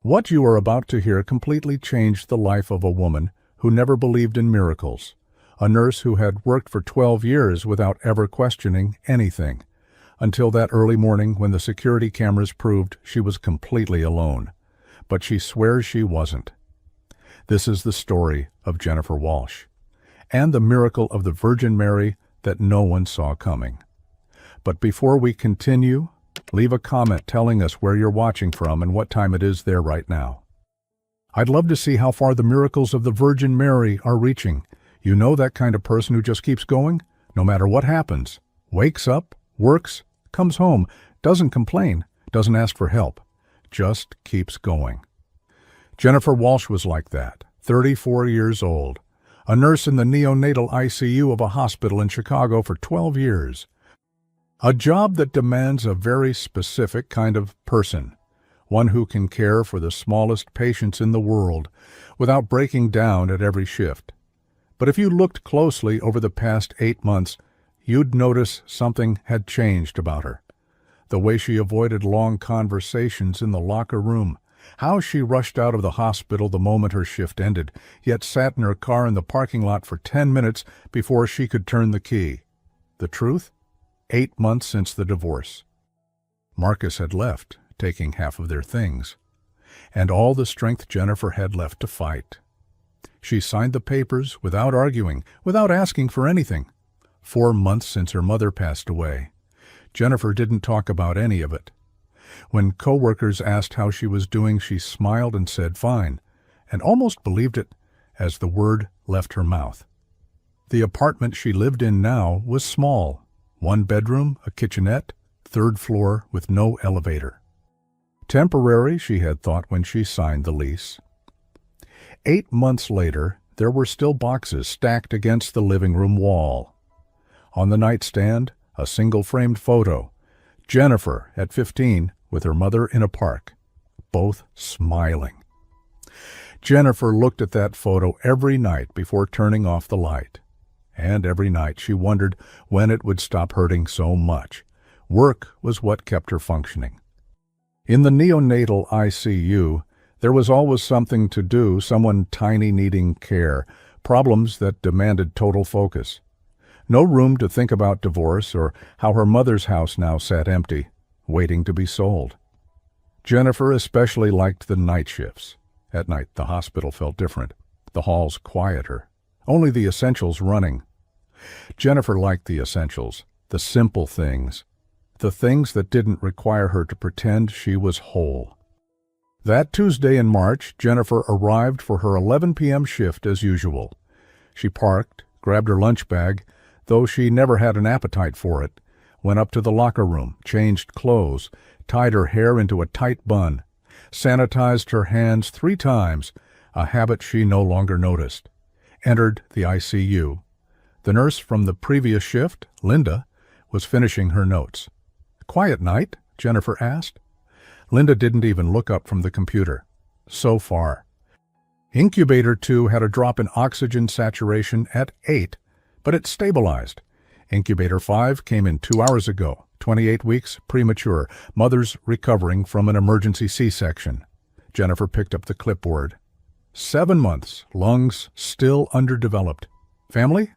What you are about to hear completely changed the life of a woman who never believed in miracles, a nurse who had worked for 12 years without ever questioning anything, until that early morning when the security cameras proved she was completely alone. But she swears she wasn't. This is the story of Jennifer Walsh, and the miracle of the Virgin Mary that no one saw coming. But before we continue, leave a comment telling us where you're watching from and what time it is there right now. I'd love to see how far the miracles of the Virgin Mary are reaching. You know, that kind of person who just keeps going, no matter what happens. Wakes up, works, comes home, doesn't complain, doesn't ask for help, just keeps going. Jennifer Walsh was like that, 34 years old, a nurse in the neonatal ICU of a hospital in Chicago for 12 years. A job that demands a very specific kind of person, one who can care for the smallest patients in the world without breaking down at every shift. But if you looked closely over the past 8 months, you'd notice something had changed about her. The way she avoided long conversations in the locker room, how she rushed out of the hospital the moment her shift ended, yet sat in her car in the parking lot for 10 minutes before she could turn the key. The truth? 8 months since the divorce. Marcus had left, taking half of their things, and all the strength Jennifer had left to fight. She signed the papers without arguing, without asking for anything. 4 months since her mother passed away. Jennifer didn't talk about any of it. When coworkers asked how she was doing, she smiled and said fine, and almost believed it as the word left her mouth. The apartment she lived in now was small. 1 bedroom, a kitchenette, 3rd floor with no elevator. Temporary, she had thought when she signed the lease. 8 months later, there were still boxes stacked against the living room wall. On the nightstand, a single-framed photo. Jennifer, at 15, with her mother in a park, both smiling. Jennifer looked at that photo every night before turning off the light. And every night she wondered when it would stop hurting so much. Work was what kept her functioning. In the neonatal ICU, there was always something to do, someone tiny needing care, problems that demanded total focus. No room to think about divorce or how her mother's house now sat empty, waiting to be sold. Jennifer especially liked the night shifts. At night, the hospital felt different, the halls quieter. Only the essentials running. Jennifer liked the essentials, the simple things, the things that didn't require her to pretend she was whole. That Tuesday in March, Jennifer arrived for her 11 p.m. shift as usual. She parked, grabbed her lunch bag, though she never had an appetite for it, went up to the locker room, changed clothes, tied her hair into a tight bun, sanitized her hands 3 times, a habit she no longer noticed. Entered the ICU. The nurse from the previous shift, Linda, was finishing her notes. "Quiet night?" Jennifer asked. Linda didn't even look up from the computer. So far. Incubator 2 had a drop in oxygen saturation at 8, but it stabilized. Incubator 5 came in 2 hours ago, 28 weeks, premature, mother's recovering from an emergency C-section. Jennifer picked up the clipboard. 7 months, lungs still underdeveloped. Family?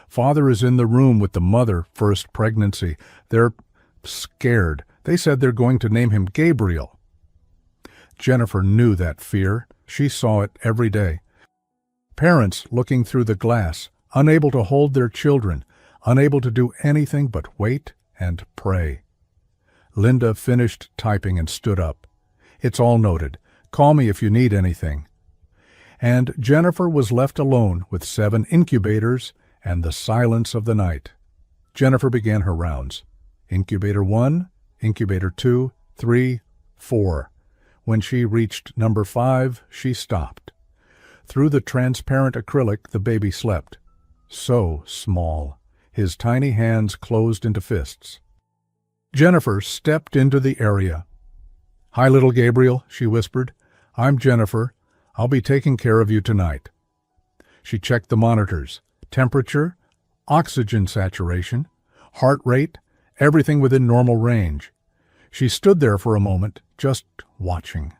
Father is in the room with the mother, first pregnancy. They're scared. They said they're going to name him Gabriel. Jennifer knew that fear. She saw it every day. Parents looking through the glass, unable to hold their children, unable to do anything but wait and pray. Linda finished typing and stood up. "It's all noted. Call me if you need anything." And Jennifer was left alone with 7 incubators and the silence of the night. Jennifer began her rounds. Incubator 1, Incubator 2, 3, 4. When she reached number 5, she stopped. Through the transparent acrylic, the baby slept. So small. His tiny hands closed into fists. Jennifer stepped into the area. "Hi, little Gabriel," she whispered. "I'm Jennifer. I'll be taking care of you tonight." She checked the monitors. Temperature, oxygen saturation, heart rate, everything within normal range. She stood there for a moment, just watching.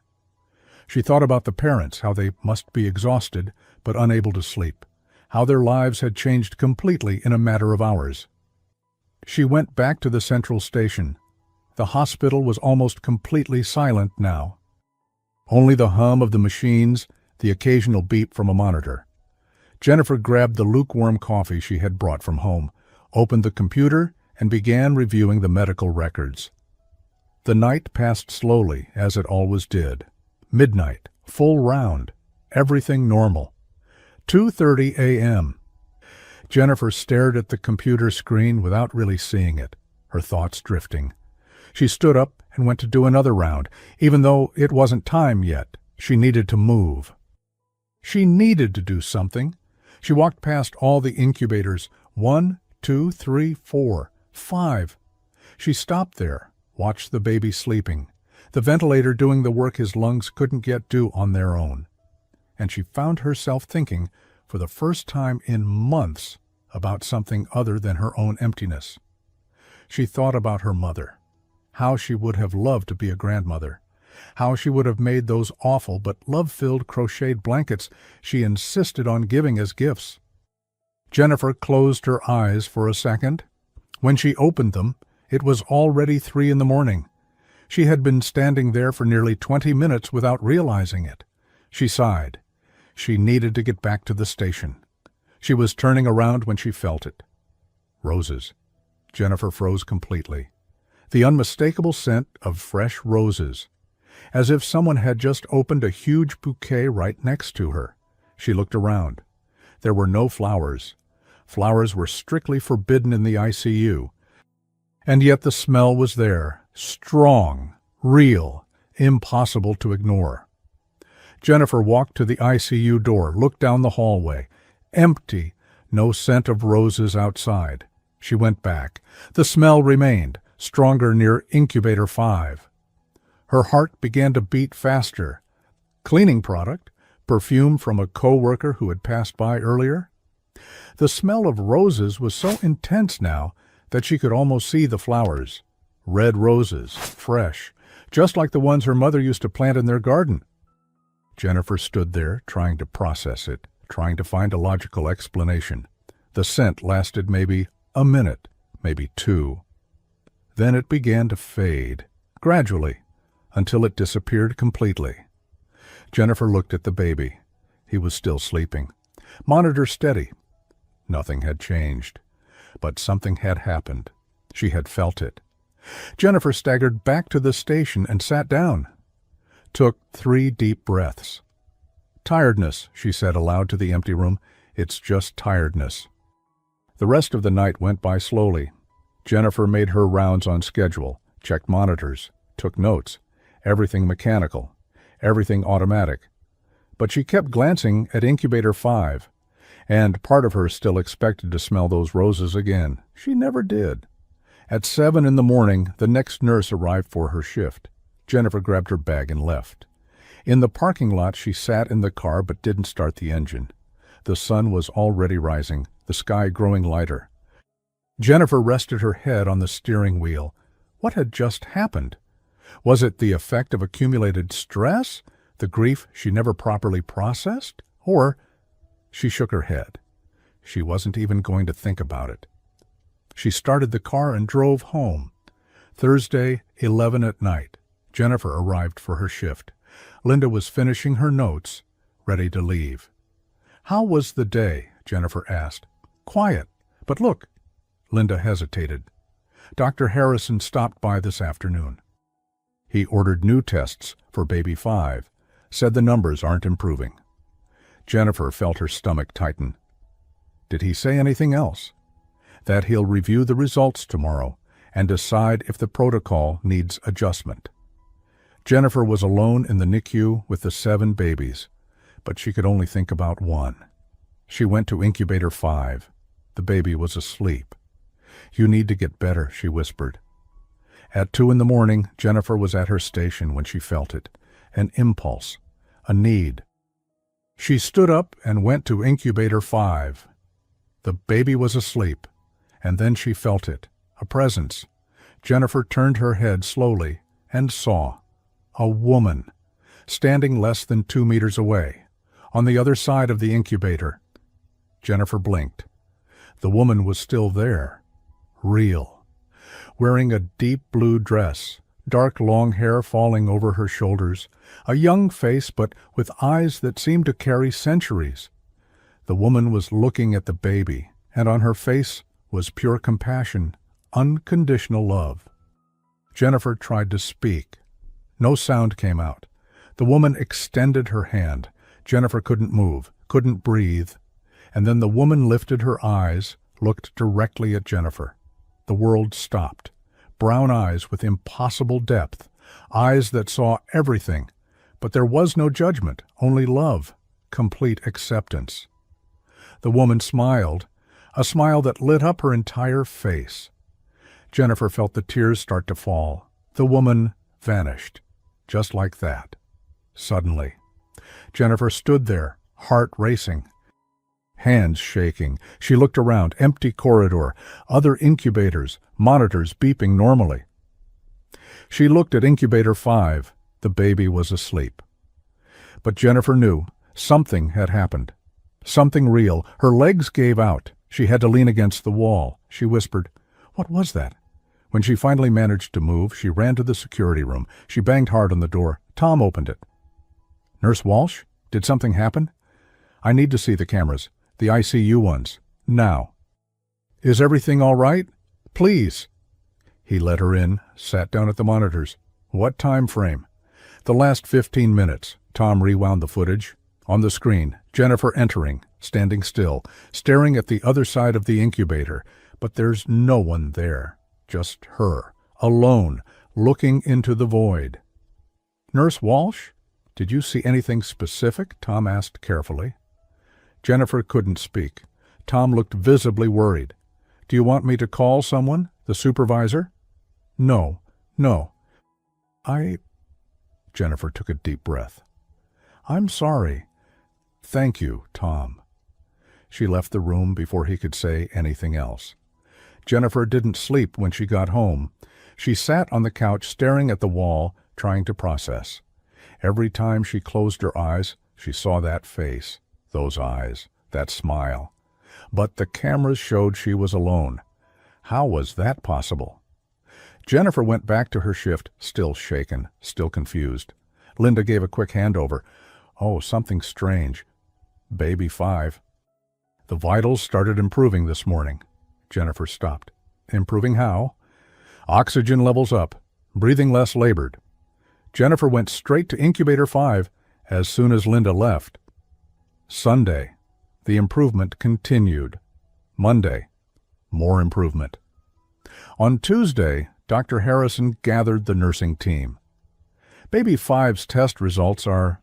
She thought about the parents, how they must be exhausted but unable to sleep, how their lives had changed completely in a matter of hours. She went back to the central station. The hospital was almost completely silent now. Only the hum of the machines, the occasional beep from a monitor. Jennifer grabbed the lukewarm coffee she had brought from home, opened the computer, and began reviewing the medical records. The night passed slowly, as it always did. Midnight, full round, everything normal. 2:30 a.m. Jennifer stared at the computer screen without really seeing it, her thoughts drifting. She stood up and went to do another round, even though it wasn't time yet. She needed to move. She needed to do something. She walked past all the incubators. 1, 2, 3, 4, 5. She stopped there, watched the baby sleeping, the ventilator doing the work his lungs couldn't get do on their own. And she found herself thinking, for the first time in months, about something other than her own emptiness. She thought about her mother, how she would have loved to be a grandmother, how she would have made those awful but love-filled crocheted blankets she insisted on giving as gifts. Jennifer closed her eyes for a second. When she opened them, it was already 3 a.m. She had been standing there for nearly 20 minutes without realizing it. She sighed. She needed to get back to the station. She was turning around when she felt it. Roses. Jennifer froze completely. The unmistakable scent of fresh roses, as if someone had just opened a huge bouquet right next to her. She looked around. There were no flowers. Flowers were strictly forbidden in the ICU. And yet the smell was there, strong, real, impossible to ignore. Jennifer walked to the ICU door, looked down the hallway. Empty, no scent of roses outside. She went back. The smell remained, stronger near incubator 5. Her heart began to beat faster. Cleaning product, perfume from a co-worker who had passed by earlier. The smell of roses was so intense now that she could almost see the flowers. Red roses, fresh, just like the ones her mother used to plant in their garden. Jennifer stood there, trying to process it, trying to find a logical explanation. The scent lasted maybe a minute, maybe 2. Then it began to fade, gradually, until it disappeared completely. Jennifer looked at the baby. He was still sleeping. Monitor steady. Nothing had changed. But something had happened. She had felt it. Jennifer staggered back to the station and sat down. Took 3 deep breaths. "Tiredness," she said aloud to the empty room. "It's just tiredness." The rest of the night went by slowly. Jennifer made her rounds on schedule, checked monitors, took notes. Everything mechanical, everything automatic. But she kept glancing at incubator 5, and part of her still expected to smell those roses again. She never did. At 7 a.m, the next nurse arrived for her shift. Jennifer grabbed her bag and left. In the parking lot, she sat in the car but didn't start the engine. The sun was already rising, the sky growing lighter. Jennifer rested her head on the steering wheel. What had just happened? Was it the effect of accumulated stress, the grief she never properly processed? Or... She shook her head. She wasn't even going to think about it. She started the car and drove home. Thursday, 11 at night. Jennifer arrived for her shift. Linda was finishing her notes, ready to leave. "How was the day?" Jennifer asked. "Quiet. But look." Linda hesitated. "Dr. Harrison stopped by this afternoon. He ordered new tests for baby 5. Said the numbers aren't improving." Jennifer felt her stomach tighten. "Did he say anything else?" "That he'll review the results tomorrow and decide if the protocol needs adjustment." Jennifer was alone in the NICU with the 7 babies, but she could only think about one. She went to incubator 5. The baby was asleep. "You need to get better," she whispered. At 2 a.m, Jennifer was at her station when she felt it. An impulse. A need. She stood up and went to incubator 5. The baby was asleep, and then she felt it. A presence. Jennifer turned her head slowly and saw. A woman. standing less than 2 meters away, on the other side of the incubator. Jennifer blinked. The woman was still there, real, wearing a deep blue dress, dark long hair falling over her shoulders, a young face but with eyes that seemed to carry centuries. The woman was looking at the baby, and on her face was pure compassion, unconditional love. Jennifer tried to speak. No sound came out. The woman extended her hand. Jennifer couldn't move, couldn't breathe. And then the woman lifted her eyes, looked directly at Jennifer. The world stopped. Brown eyes with impossible depth, eyes that saw everything. But there was no judgment, only love, complete acceptance. The woman smiled, a smile that lit up her entire face. Jennifer felt the tears start to fall. The woman vanished, just like that. Suddenly, Jennifer stood there, heart racing, hands shaking. She looked around, empty corridor, other incubators, monitors beeping normally. She looked at incubator 5. The baby was asleep. But Jennifer knew something had happened. Something real. Her legs gave out. She had to lean against the wall. She whispered, "What was that?" When she finally managed to move, she ran to the security room. She banged hard on the door. Tom opened it. "Nurse Walsh, did something happen? I need to see the cameras, the ICU ones, now." "Is everything all right? Please." He let her in, sat down at the monitors. "What time frame?" "The last 15 minutes. Tom rewound the footage. On the screen, Jennifer entering, standing still, staring at the other side of the incubator. But there's no one there. Just her, alone, looking into the void. "Nurse Walsh, did you see anything specific?" Tom asked carefully. Jennifer couldn't speak. Tom looked visibly worried. "Do you want me to call someone? The supervisor?" No. Jennifer took a deep breath. "I'm sorry." "Thank you, Tom." She left the room before he could say anything else. Jennifer didn't sleep when she got home. She sat on the couch staring at the wall, trying to process. Every time she closed her eyes, she saw that face, those eyes, that smile. But the cameras showed she was alone. How was that possible? Jennifer went back to her shift, still shaken, still confused. Linda gave a quick handover. "Oh, something strange. Baby 5. The vitals started improving this morning." Jennifer stopped. "Improving how?" "Oxygen levels up. Breathing less labored." Jennifer went straight to incubator 5 as soon as Linda left. Sunday, the improvement continued. Monday, more improvement. On Tuesday, Dr. Harrison gathered the nursing team. "Baby 5's test results are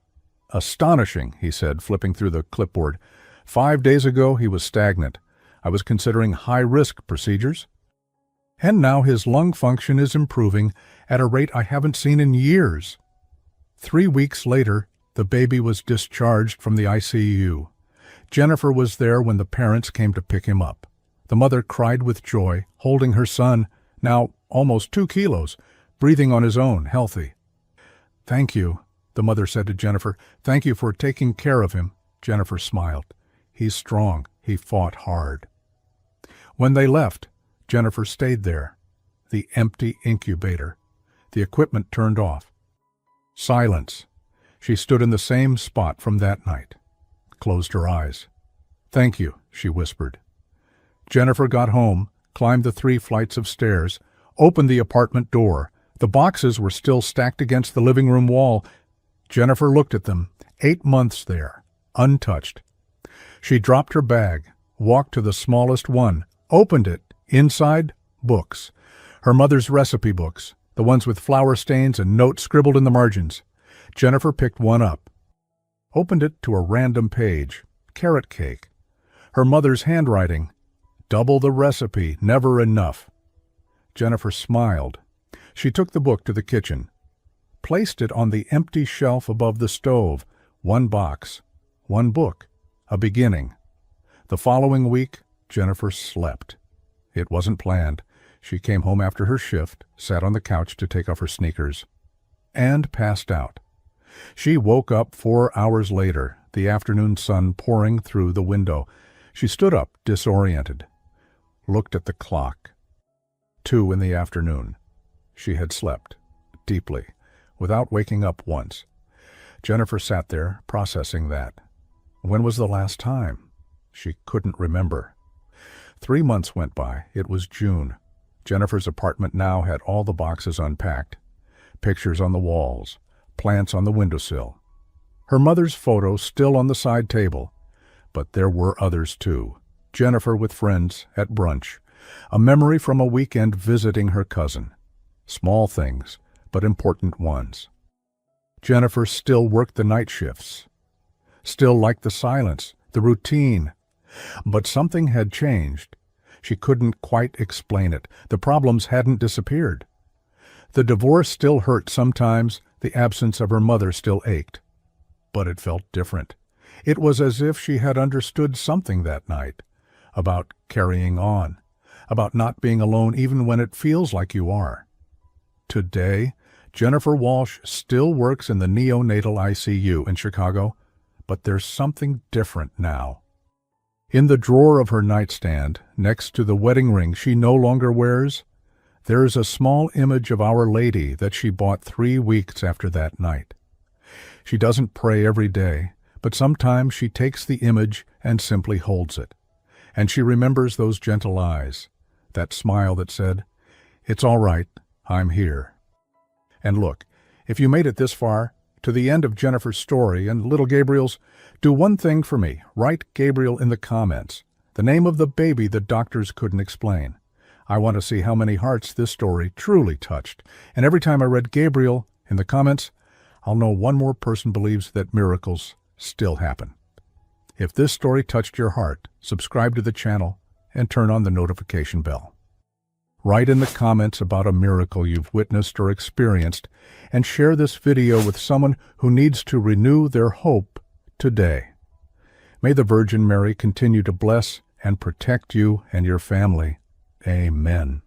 astonishing," he said, flipping through the clipboard. 5 days ago, he was stagnant. I was considering high-risk procedures. And now his lung function is improving at a rate I haven't seen in years. 3 weeks later, the baby was discharged from the ICU. Jennifer was there when the parents came to pick him up. The mother cried with joy, holding her son, now almost 2 kilos, breathing on his own, healthy. "Thank you," the mother said to Jennifer. "Thank you for taking care of him." Jennifer smiled. "He's strong. He fought hard." When they left, Jennifer stayed there. The empty incubator. The equipment turned off. Silence. She stood in the same spot from that night. Closed her eyes. "Thank you," she whispered. Jennifer got home, climbed the 3 flights of stairs, opened the apartment door. The boxes were still stacked against the living room wall. Jennifer looked at them. 8 months there, untouched. She dropped her bag, walked to the smallest one, opened it. Inside, books. Her mother's recipe books, the ones with flour stains and notes scribbled in the margins. Jennifer picked one up. Opened it to a random page. Carrot cake. Her mother's handwriting. Double the recipe, never enough. Jennifer smiled. She took the book to the kitchen. Placed it on the empty shelf above the stove. 1 box. 1 book. A beginning. The following week, Jennifer slept. It wasn't planned. She came home after her shift, sat on the couch to take off her sneakers, and passed out. She woke up 4 hours later, the afternoon sun pouring through the window. She stood up, disoriented, looked at the clock. 2 in the afternoon. She had slept, deeply, without waking up once. Jennifer sat there, processing that. When was the last time? She couldn't remember. 3 months went by. It was June. Jennifer's apartment now had all the boxes unpacked. Pictures on the walls, plants on the windowsill. Her mother's photo still on the side table. But there were others too. Jennifer with friends at brunch. A memory from a weekend visiting her cousin. Small things, but important ones. Jennifer still worked the night shifts. Still liked the silence, the routine. But something had changed. She couldn't quite explain it. The problems hadn't disappeared. The divorce still hurt sometimes. The absence of her mother still ached. But it felt different. It was as if she had understood something that night. About carrying on. About not being alone even when it feels like you are. Today, Jennifer Walsh still works in the neonatal ICU in Chicago, but there's something different now. In the drawer of her nightstand, next to the wedding ring she no longer wears, there is a small image of Our Lady that she bought 3 weeks after that night. She doesn't pray every day, but sometimes she takes the image and simply holds it. And she remembers those gentle eyes, that smile that said, "It's all right, I'm here." And look, if you made it this far, to the end of Jennifer's story and little Gabriel's, do one thing for me. Write Gabriel in the comments, the name of the baby the doctors couldn't explain. I want to see how many hearts this story truly touched. And every time I read Gabriel in the comments, I'll know one more person believes that miracles still happen. If this story touched your heart, subscribe to the channel and turn on the notification bell. Write in the comments about a miracle you've witnessed or experienced, and share this video with someone who needs to renew their hope today. May the Virgin Mary continue to bless and protect you and your family. Amen.